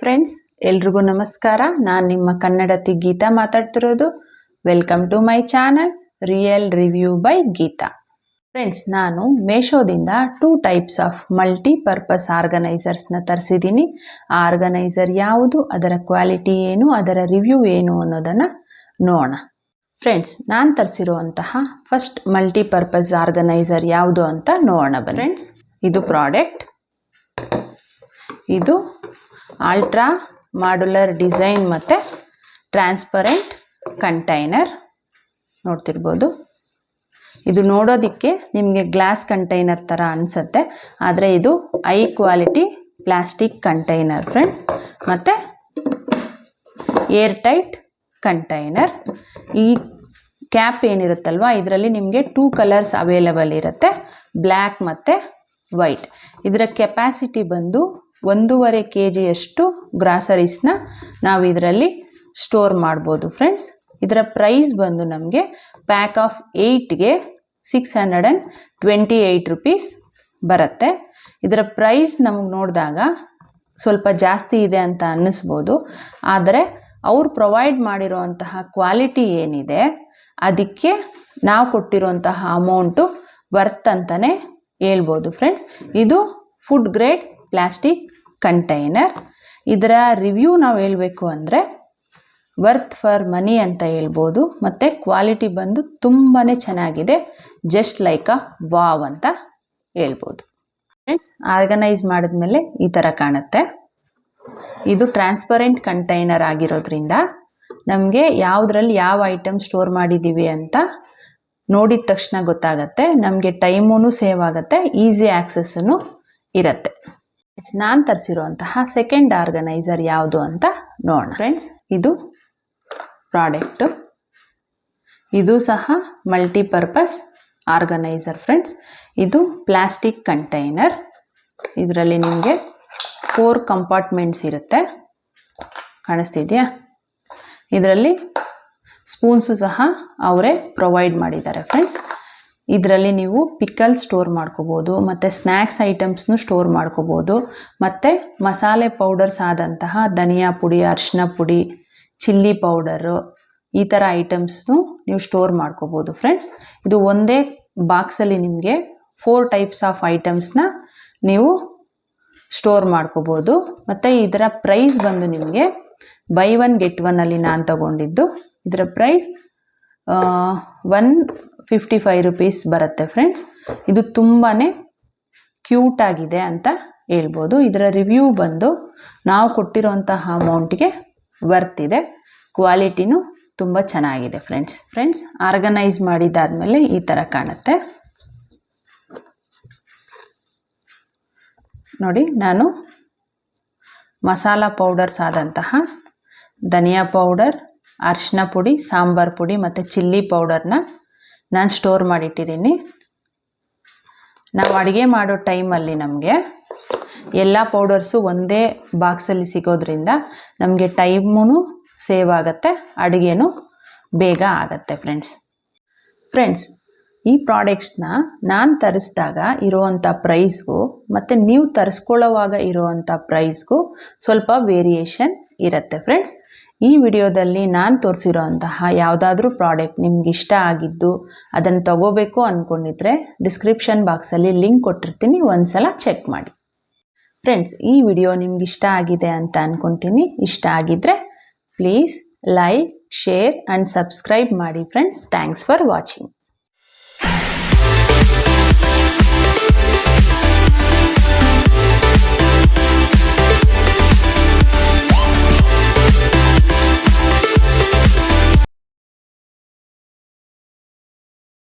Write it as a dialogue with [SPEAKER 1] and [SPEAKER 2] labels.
[SPEAKER 1] Friends, ಎಲ್ರಿಗೂ ನಮಸ್ಕಾರ. ನಾನು ನಿಮ್ಮ ಕನ್ನಡತಿ ಗೀತಾ ಮಾತಾಡ್ತಿರೋದು. Welcome to my channel real review by Geetha. Friends, ನಾನು ಮೇಶೋದಿಂದ 2 ಟೈಪ್ಸ್ ಆಫ್ ಮಲ್ಟಿಪರ್ಪಸ್ ಆರ್ಗನೈಸರ್ಸ್ನ ತರಿಸಿದ್ದೀನಿ. ಆ ಆರ್ಗನೈಸರ್ ಯಾವುದು, ಅದರ ಕ್ವಾಲಿಟಿ ಏನು, ಅದರ ರಿವ್ಯೂ ಏನು ಅನ್ನೋದನ್ನು ನೋಡೋಣ. ಫ್ರೆಂಡ್ಸ್, ನಾನು ತರಿಸಿರುವಂತಹ ಫಸ್ಟ್ ಮಲ್ಟಿಪರ್ಪಸ್ ಆರ್ಗನೈಸರ್ ಯಾವುದು ಅಂತ ನೋಡೋಣ ಬನ್ನಿ. ಫ್ರೆಂಡ್ಸ್, ಇದು ಪ್ರಾಡಕ್ಟ್. ಇದು ಅಲ್ಟ್ರಾ ಮಾಡ್ಯುಲರ್ ಡಿಸೈನ್ ಮತ್ತು ಟ್ರಾನ್ಸ್ಪರೆಂಟ್ ಕಂಟೈನರ್ ನೋಡ್ತಿರ್ಬೋದು. ಇದು ನೋಡೋದಕ್ಕೆ ನಿಮಗೆ ಗ್ಲಾಸ್ ಕಂಟೈನರ್ ಥರ ಅನಿಸುತ್ತೆ, ಆದರೆ ಇದು high quality plastic container friends. ಮತ್ತು ಏರ್ ಟೈಟ್ ಕಂಟೈನರ್. ಈ ಕ್ಯಾಪ್ ಏನಿರುತ್ತಲ್ವ, ಇದರಲ್ಲಿ ನಿಮಗೆ 2 ಕಲರ್ಸ್ ಅವೈಲೇಬಲ್ ಇರುತ್ತೆ, ಬ್ಲ್ಯಾಕ್ ಮತ್ತು ವೈಟ್. ಇದರ ಕೆಪಾಸಿಟಿ ಬಂದು 1.5 kg ಗ್ರಾಸರೀಸ್ನ ನಾವು ಇದರಲ್ಲಿ ಸ್ಟೋರ್ ಮಾಡ್ಬೋದು ಫ್ರೆಂಡ್ಸ್. ಇದರ ಪ್ರೈಸ್ ಬಂದು ನಮಗೆ ಪ್ಯಾಕ್ ಆಫ್ 8ಗೆ 628 ರುಪೀಸ್ ಬರುತ್ತೆ. ಇದರ ಪ್ರೈಸ್ ನಮಗೆ ನೋಡಿದಾಗ ಸ್ವಲ್ಪ ಜಾಸ್ತಿ ಇದೆ ಅಂತ ಅನ್ನಿಸ್ಬೋದು, ಆದರೆ ಅವ್ರು ಪ್ರೊವೈಡ್ ಮಾಡಿರೋಂತಹ ಕ್ವಾಲಿಟಿ ಏನಿದೆ ಅದಕ್ಕೆ ನಾವು ಕೊಟ್ಟಿರೋಂತಹ ಅಮೌಂಟು ವರ್ತ್ ಅಂತಲೇ ಹೇಳ್ಬೋದು ಫ್ರೆಂಡ್ಸ್. ಇದು ಫುಡ್ ಗ್ರೇಡ್ ಪ್ಲಾಸ್ಟಿಕ್ ಕಂಟೈನರ್. ಇದರ ರಿವ್ಯೂ ನಾವು ಹೇಳಬೇಕು ಅಂದರೆ ವರ್ತ್ ಫಾರ್ ಮನಿ ಅಂತ ಹೇಳ್ಬೋದು. ಮತ್ತು ಕ್ವಾಲಿಟಿ ಬಂದು ತುಂಬಾ ಚೆನ್ನಾಗಿದೆ, ಜಸ್ಟ್ ಲೈಕ್ ಅ ವಾವ್ ಅಂತ ಹೇಳ್ಬೋದು ಫ್ರೆಂಡ್ಸ್. ಆರ್ಗನೈಸ್ ಮಾಡಿದ್ಮೇಲೆ ಈ ಥರ ಕಾಣುತ್ತೆ. ಇದು ಟ್ರಾನ್ಸ್ಪರೆಂಟ್ ಕಂಟೈನರ್ ಆಗಿರೋದ್ರಿಂದ ನಮಗೆ ಯಾವುದರಲ್ಲಿ ಯಾವ ಐಟಮ್ ಸ್ಟೋರ್ ಮಾಡಿದ್ದೀವಿ ಅಂತ ನೋಡಿದ ತಕ್ಷಣ ಗೊತ್ತಾಗತ್ತೆ. ನಮಗೆ ಟೈಮೂ ಸೇವ್ ಆಗುತ್ತೆ, ಈಸಿ ಆ್ಯಕ್ಸೆಸ್ಸೂ ಇರುತ್ತೆ. ನಾನು ತರಿಸಿರುವಂತಹ ಸೆಕೆಂಡ್ ಆರ್ಗನೈಸರ್ ಯಾವುದು ಅಂತ ನೋಡೋಣ ಫ್ರೆಂಡ್ಸ್. ಇದು ಪ್ರಾಡಕ್ಟು. ಇದು ಸಹ ಮಲ್ಟಿಪರ್ಪಸ್ ಆರ್ಗನೈಸರ್ ಫ್ರೆಂಡ್ಸ್. ಇದು ಪ್ಲಾಸ್ಟಿಕ್ ಕಂಟೈನರ್. ಇದರಲ್ಲಿ ನಿಮಗೆ 4 ಕಂಪಾರ್ಟ್ಮೆಂಟ್ಸ್ ಇರುತ್ತೆ, ಕಾಣಿಸ್ತಿದೆಯಾ? ಇದರಲ್ಲಿ ಸ್ಪೂನ್ಸು ಸಹ ಅವರೇ ಪ್ರೊವೈಡ್ ಮಾಡಿದ್ದಾರೆ ಫ್ರೆಂಡ್ಸ್. ಇದರಲ್ಲಿ ನೀವು ಪಿಕಲ್ ಸ್ಟೋರ್ ಮಾಡ್ಕೋಬೋದು, ಮತ್ತು ಸ್ನ್ಯಾಕ್ಸ್ ಐಟಮ್ಸ್ನು ಸ್ಟೋರ್ ಮಾಡ್ಕೋಬೋದು, ಮತ್ತು ಮಸಾಲೆ ಪೌಡರ್ಸ್ ಆದಂತಹ ಧನಿಯಾ ಪುಡಿ, ಅರಿಶಿನ ಪುಡಿ, ಚಿಲ್ಲಿ ಪೌಡರು, ಈ ಥರ ಐಟಮ್ಸ್ನು ನೀವು ಸ್ಟೋರ್ ಮಾಡ್ಕೋಬೋದು ಫ್ರೆಂಡ್ಸ್. ಇದು ಒಂದೇ ಬಾಕ್ಸಲ್ಲಿ ನಿಮಗೆ 4 ಟೈಪ್ಸ್ ಆಫ್ ಐಟಮ್ಸ್ನ ನೀವು ಸ್ಟೋರ್ ಮಾಡ್ಕೋಬೋದು. ಮತ್ತು ಇದರ ಪ್ರೈಸ್ ಬಂದು ನಿಮಗೆ ಬೈ 1 get 1 ಅಲ್ಲಿ ನಾನು ತಗೊಂಡಿದ್ದು. ಇದರ ಪ್ರೈಸ್ 155 ರುಪೀಸ್ ಬರುತ್ತೆ ಫ್ರೆಂಡ್ಸ್. ಇದು ತುಂಬಾ ಕ್ಯೂಟಾಗಿದೆ ಅಂತ ಹೇಳ್ಬೋದು. ಇದರ ರಿವ್ಯೂ ಬಂದು ನಾವು ಕೊಟ್ಟಿರೋಂತಹ ಅಮೌಂಟ್ಗೆ ವರ್ತ್ ಇದೆ, ಕ್ವಾಲಿಟಿನೂ ತುಂಬ ಚೆನ್ನಾಗಿದೆ ಫ್ರೆಂಡ್ಸ್. ಆರ್ಗನೈಸ್ ಮಾಡಿದ್ದಾದಮೇಲೆ ಈ ಥರ ಕಾಣುತ್ತೆ ನೋಡಿ. ನಾನು ಮಸಾಲ ಪೌಡರ್ಸ್ ಆದಂತಹ ಧನಿಯಾ ಪೌಡರ್, ಅರಿಶಿನ ಪುಡಿ, ಸಾಂಬಾರು ಪುಡಿ ಮತ್ತು ಚಿಲ್ಲಿ ಪೌಡರ್ನ ನಾನು ಸ್ಟೋರ್ ಮಾಡಿಟ್ಟಿದ್ದೀನಿ. ನಾವು ಅಡುಗೆ ಮಾಡೋ ಟೈಮಲ್ಲಿ ನಮಗೆ ಎಲ್ಲ ಪೌಡರ್ಸು ಒಂದೇ ಬಾಕ್ಸಲ್ಲಿ ಸಿಗೋದ್ರಿಂದ ನಮಗೆ ಟೈಮೂ ಸೇವ್ ಆಗುತ್ತೆ, ಅಡುಗೆನೂ ಬೇಗ ಆಗುತ್ತೆ ಫ್ರೆಂಡ್ಸ್. ಈ ಪ್ರಾಡಕ್ಟ್ಸ್ನ ನಾನು ತರಿಸಿದಾಗ ಇರುವಂಥ ಪ್ರೈಸ್ಗೂ ಮತ್ತು ನೀವು ತರಿಸ್ಕೊಳ್ಳೋವಾಗ ಇರುವಂಥ ಪ್ರೈಸ್ಗೂ ಸ್ವಲ್ಪ ವೇರಿಯೇಷನ್ ಇರುತ್ತೆ ಫ್ರೆಂಡ್ಸ್. ಈ ವಿಡಿಯೋದಲ್ಲಿ ನಾನು ತೋರಿಸಿರೋಂತಹ ಯಾವುದಾದ್ರೂ ಪ್ರಾಡಕ್ಟ್ ನಿಮ್ಗೆ ಇಷ್ಟ ಆಗಿದ್ದು ಅದನ್ನು ತಗೋಬೇಕು ಅಂದ್ಕೊಂಡಿದ್ರೆ ಡಿಸ್ಕ್ರಿಪ್ಷನ್ ಬಾಕ್ಸಲ್ಲಿ ಲಿಂಕ್ ಕೊಟ್ಟಿರ್ತೀನಿ, ಒಂದ್ಸಲ ಚೆಕ್ ಮಾಡಿ ಫ್ರೆಂಡ್ಸ್. ಈ ವಿಡಿಯೋ ನಿಮ್ಗೆ ಇಷ್ಟ ಆಗಿದೆ ಅಂತ ಅಂದ್ಕೊತೀನಿ. ಇಷ್ಟ ಆಗಿದ್ದರೆ please like, share and subscribe ಮಾಡಿ ಫ್ರೆಂಡ್ಸ್. Thanks for watching.